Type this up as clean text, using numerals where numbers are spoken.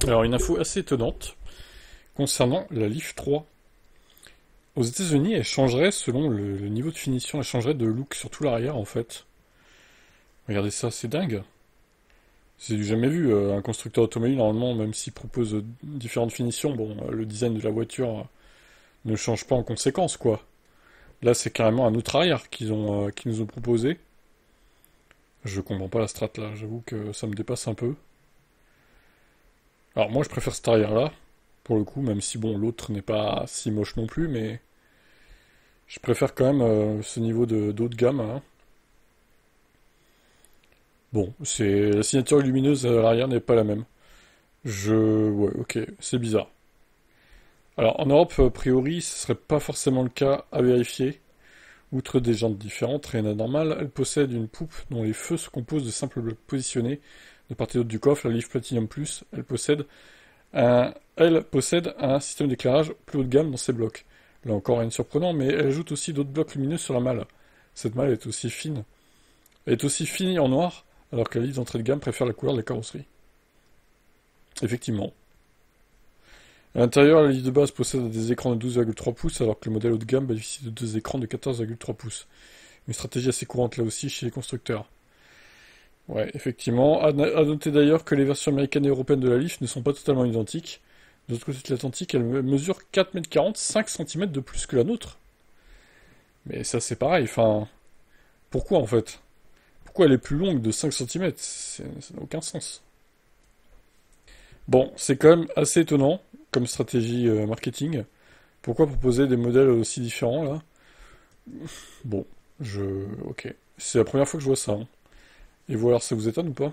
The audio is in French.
Alors, une info assez étonnante concernant la Leaf 3. Aux États-Unis, elle changerait selon le niveau de finition, elle changerait de look sur tout l'arrière en fait. Regardez ça, c'est dingue. C'est du jamais vu. Un constructeur automobile, normalement, même s'il propose différentes finitions, bon, le design de la voiture ne change pas en conséquence, quoi. Là, c'est carrément un autre arrière qu'ils nous ont proposé. Je comprends pas la strat là, j'avoue que ça me dépasse un peu. Alors moi, je préfère cet arrière-là, pour le coup, même si bon, l'autre n'est pas si moche non plus, mais je préfère quand même ce niveau de d'haut de gamme, hein. Bon, c'est la signature lumineuse à l'arrière n'est pas la même. Ouais, ok, c'est bizarre. Alors en Europe, a priori, ce serait pas forcément le cas à vérifier. Outre des jantes différentes, rien d'anormal, elle possède une poupe dont les feux se composent de simples blocs positionnés de part et d'autre du coffre. La Leaf Platinum Plus, elle possède un système d'éclairage plus haut de gamme dans ses blocs. Là encore, rien de surprenant, mais elle ajoute aussi d'autres blocs lumineux sur la malle. Cette malle est aussi fine. Elle est aussi finie en noir, alors que la Leaf d'entrée de gamme préfère la couleur de la carrosserie. Effectivement. À l'intérieur, la Leaf de base possède des écrans de 12,3 pouces, alors que le modèle haut de gamme bénéficie de deux écrans de 14,3 pouces. Une stratégie assez courante là aussi chez les constructeurs. Ouais, effectivement. À noter d'ailleurs que les versions américaines et européennes de la Leaf ne sont pas totalement identiques. De l'autre côté de l'Atlantique, elle mesure 4,40 m, 5 cm de plus que la nôtre. Mais ça c'est pareil, enfin... Pourquoi en fait? Pourquoi elle est plus longue de 5 cm? Ça n'a aucun sens. Bon, c'est quand même assez étonnant comme stratégie marketing. Pourquoi proposer des modèles aussi différents là? Bon, Ok. C'est la première fois que je vois ça, hein. Et vous alors, ça vous étonne ou pas?